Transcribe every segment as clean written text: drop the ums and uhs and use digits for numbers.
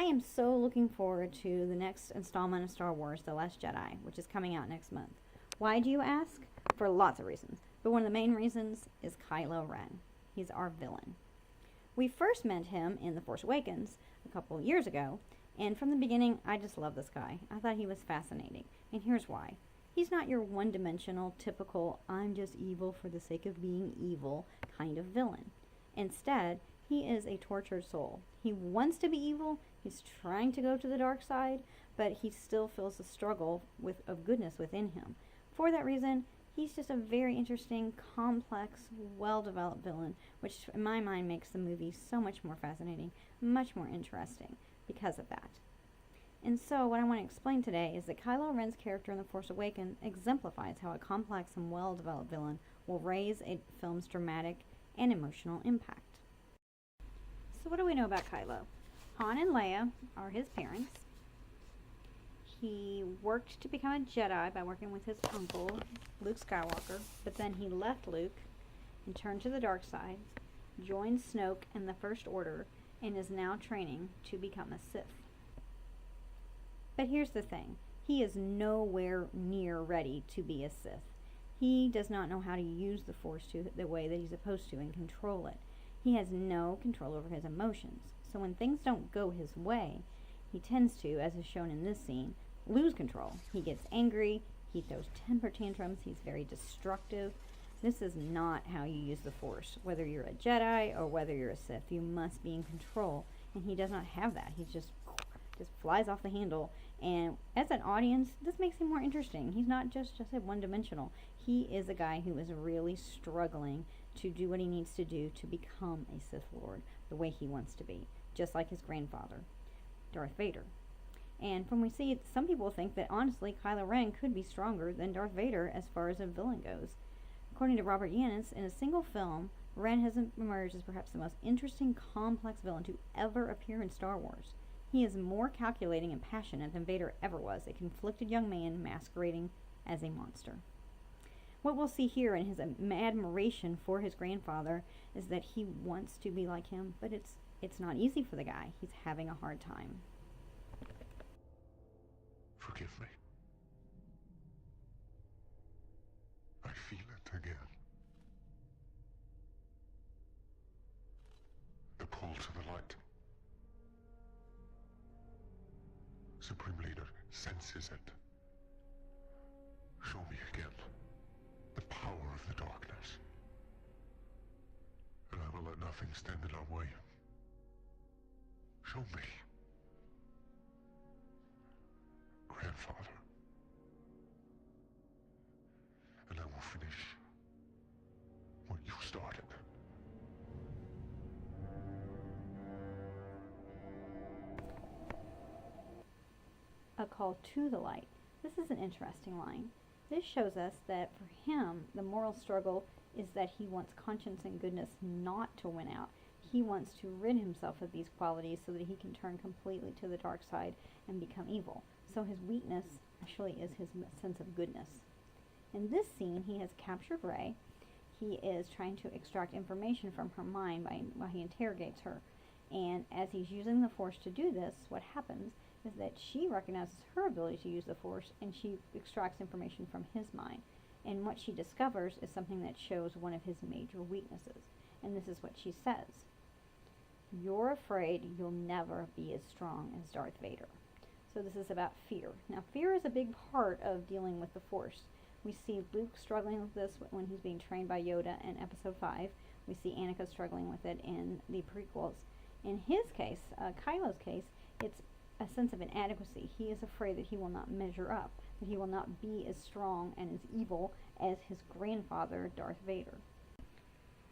am so looking forward to the next installment of Star Wars, The Last Jedi, which is coming out next month. Why do you ask? For lots of reasons. But one of the main reasons is Kylo Ren. He's our villain. We first met him in The Force Awakens a couple of years ago, and from the beginning, I just love this guy. I thought he was fascinating, and here's why. He's not your one-dimensional, typical, I'm just evil for the sake of being evil kind of villain. Instead, he is a tortured soul. He wants to be evil, he's trying to go to the dark side, but he still feels the struggle of goodness within him. For that reason, he's just a very interesting, complex, well-developed villain, which in my mind makes the movie so much more fascinating, much more interesting because of that. And so what I want to explain today is that Kylo Ren's character in The Force Awakens exemplifies how a complex and well-developed villain will raise a film's dramatic and emotional impact. So what do we know about Kylo? Han and Leia are his parents. He worked to become a Jedi by working with his uncle, Luke Skywalker, but then he left Luke and turned to the dark side, joined Snoke and the First Order, and is now training to become a Sith. But here's the thing, he is nowhere near ready to be a Sith. He does not know how to use the Force the way that he's supposed to and control it. He has no control over his emotions. So when things don't go his way, he tends to, as is shown in this scene, lose control. He gets angry, he throws temper tantrums, he's very destructive. This is not how you use the Force. Whether you're a Jedi or whether you're a Sith, you must be in control. And he does not have that. He just flies off the handle. And as an audience, this makes him more interesting. He's not just a one-dimensional. He is a guy who is really struggling to do what he needs to do to become a Sith Lord the way he wants to be, just like his grandfather, Darth Vader. And from we see, some people think that honestly Kylo Ren could be stronger than Darth Vader as far as a villain goes. According to Robert Yanis, in a single film, Ren has emerged as perhaps the most interesting, complex villain to ever appear in Star Wars. He is more calculating and passionate than Vader ever was, a conflicted young man masquerading as a monster. What we'll see here in his admiration for his grandfather is that he wants to be like him, but it's not easy for the guy. He's having a hard time. Forgive me. I feel it again. The pull to the light. Supreme Leader senses it. Show me again the power of the darkness, and I will let nothing stand in our way. Show me, Grandfather, and I will finish what you started. A call to the light. This is an interesting line. This shows us that for him, the moral struggle is that he wants conscience and goodness not to win out. He wants to rid himself of these qualities so that he can turn completely to the dark side and become evil. So his weakness actually is his sense of goodness. In this scene, he has captured Rey. He is trying to extract information from her mind while he interrogates her. And as he's using the Force to do this, what happens is that she recognizes her ability to use the Force, and she extracts information from his mind. And what she discovers is something that shows one of his major weaknesses. And this is what she says. You're afraid you'll never be as strong as Darth Vader. So this is about fear. Now, fear is a big part of dealing with the Force. We see Luke struggling with this when he's being trained by Yoda in Episode 5. We see Anakin struggling with it in the prequels. In his case, Kylo's case, it's a sense of inadequacy. He is afraid that he will not measure up, that he will not be as strong and as evil as his grandfather, Darth Vader.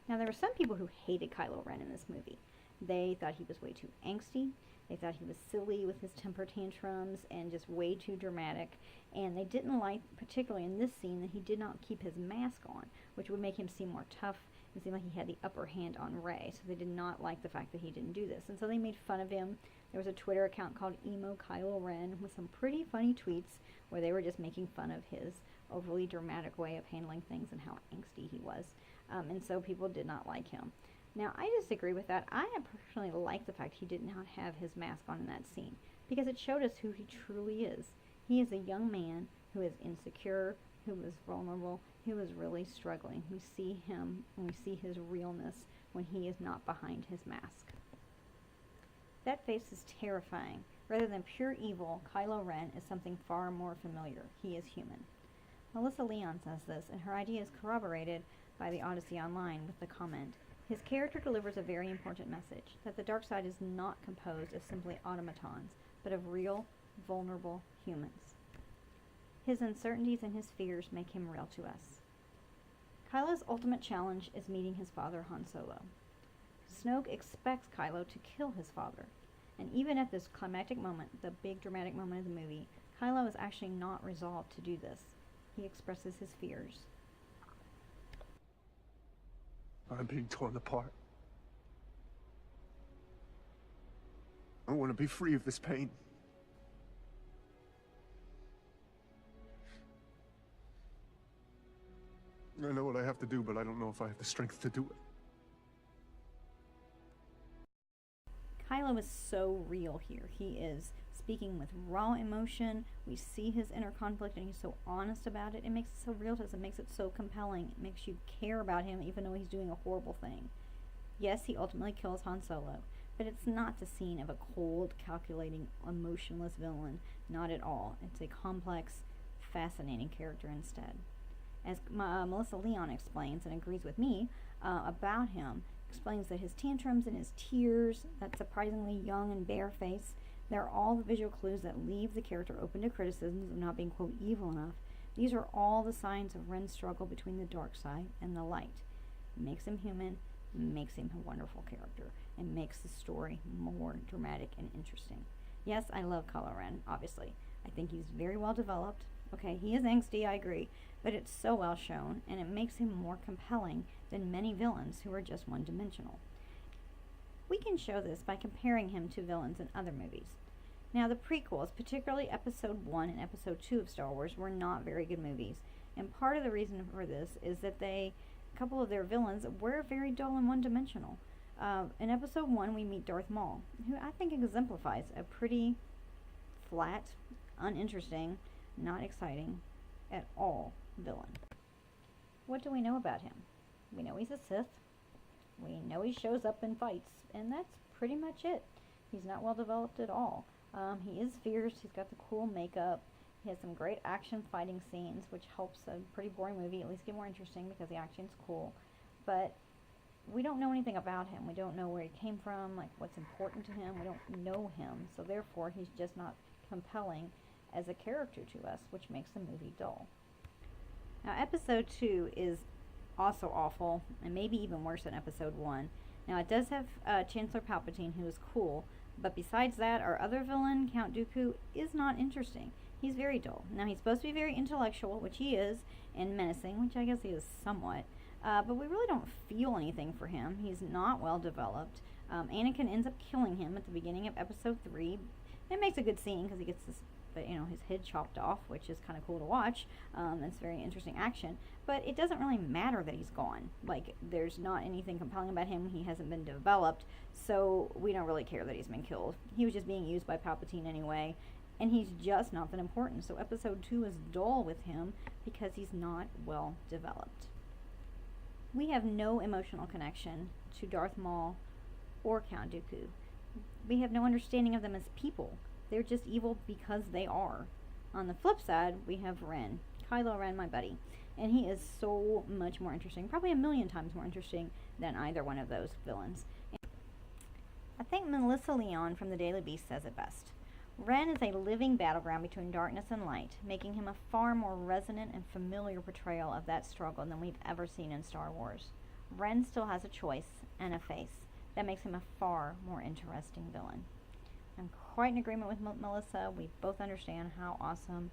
Now, there were some people who hated Kylo Ren in this movie. They thought he was way too angsty. They thought he was silly with his temper tantrums and just way too dramatic. And they didn't like, particularly in this scene, that he did not keep his mask on, which would make him seem more tough and seem like he had the upper hand on Rey. So they did not like the fact that he didn't do this. And so they made fun of him. There was a Twitter account called Emo Kylo Ren with some pretty funny tweets where they were just making fun of his overly dramatic way of handling things and how angsty he was. And so people did not like him. Now, I disagree with that. I personally like the fact he did not have his mask on in that scene because it showed us who he truly is. He is a young man who is insecure, who is vulnerable, who is really struggling. We see him and we see his realness when he is not behind his mask. That face is terrifying. Rather than pure evil, Kylo Ren is something far more familiar. He is human. Melissa Leon says this, and her idea is corroborated by the Odyssey Online with the comment, his character delivers a very important message, that the dark side is not composed of simply automatons, but of real, vulnerable humans. His uncertainties and his fears make him real to us. Kylo's ultimate challenge is meeting his father, Han Solo. Snoke expects Kylo to kill his father, and even at this climactic moment, the big dramatic moment of the movie, Kylo is actually not resolved to do this. He expresses his fears. I'm being torn apart. I want to be free of this pain. I know what I have to do, but I don't know if I have the strength to do it. Kylo is so real here. He is speaking with raw emotion. We see his inner conflict and he's so honest about it. It makes it so real to us. It makes it so compelling. It makes you care about him even though he's doing a horrible thing. Yes, he ultimately kills Han Solo, but it's not the scene of a cold, calculating, emotionless villain. Not at all. It's a complex, fascinating character instead. As Melissa Leon explains and agrees with me about him, explains that his tantrums and his tears, that surprisingly young and bare face, they're all the visual clues that leave the character open to criticisms of not being, quote, evil enough. These are all the signs of Ren's struggle between the dark side and the light. It makes him human, makes him a wonderful character, and makes the story more dramatic and interesting. Yes, I love Kylo Ren, obviously. I think he's very well developed. Okay, he is angsty, I agree, but it's so well shown, and it makes him more compelling than many villains who are just one-dimensional. We can show this by comparing him to villains in other movies. Now, the prequels, particularly Episode 1 and Episode 2 of Star Wars, were not very good movies, and part of the reason for this is that a couple of their villains were very dull and one-dimensional. In Episode 1, we meet Darth Maul, who I think exemplifies a pretty flat, uninteresting, not exciting at all villain. What do we know about him? We know he's a Sith. We know he shows up and fights, and that's pretty much it. He's not well developed at all. He is fierce. He's got the cool makeup. He has some great action fighting scenes, which helps a pretty boring movie at least get more interesting because the action's cool. But we don't know anything about him. We don't know where he came from, like what's important to him. We don't know him, so therefore he's just not compelling as a character to us, which makes the movie dull. Now, Episode 2 is also awful, and maybe even worse than Episode 1. Now, it does have Chancellor Palpatine, who is cool, but besides that, our other villain, Count Dooku, is not interesting. He's very dull. Now, he's supposed to be very intellectual, which he is, and menacing, which I guess he is somewhat, but we really don't feel anything for him. He's not well developed. Anakin ends up killing him at the beginning of Episode 3. It makes a good scene because he gets this, his head chopped off, which is kind of cool to watch. It's very interesting action, but it doesn't really matter that he's gone. Like, there's not anything compelling about him. He hasn't been developed, so we don't really care that he's been killed. He was just being used by Palpatine anyway, and he's just not that important. So Episode 2 is dull with him because he's not well developed. We have no emotional connection to Darth Maul or Count Dooku. We have no understanding of them as people. They're just evil because they are. On the flip side, we have Ren. Kylo Ren, my buddy. And he is so much more interesting, probably a million times more interesting than either one of those villains. I think Melissa Leon from the Daily Beast says it best. Ren is a living battleground between darkness and light, making him a far more resonant and familiar portrayal of that struggle than we've ever seen in Star Wars. Ren still has a choice and a face. That makes him a far more interesting villain. I'm quite in agreement with Melissa. We both understand how awesome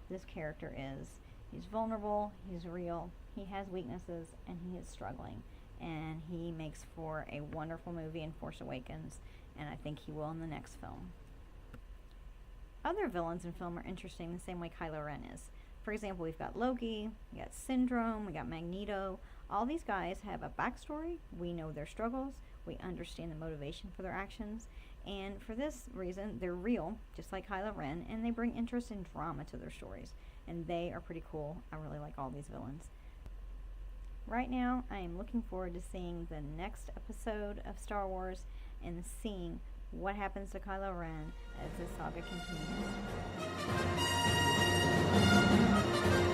this character is. He's vulnerable, he's real, he has weaknesses, and he is struggling. And he makes for a wonderful movie in Force Awakens, and I think he will in the next film. Other villains in film are interesting the same way Kylo Ren is. For example, we've got Loki, we got Syndrome, we got Magneto. All these guys have a backstory. We know their struggles. We understand the motivation for their actions. And for this reason, they're real, just like Kylo Ren, and they bring interest and drama to their stories. And they are pretty cool. I really like all these villains. Right now, I am looking forward to seeing the next episode of Star Wars and seeing what happens to Kylo Ren as this saga continues.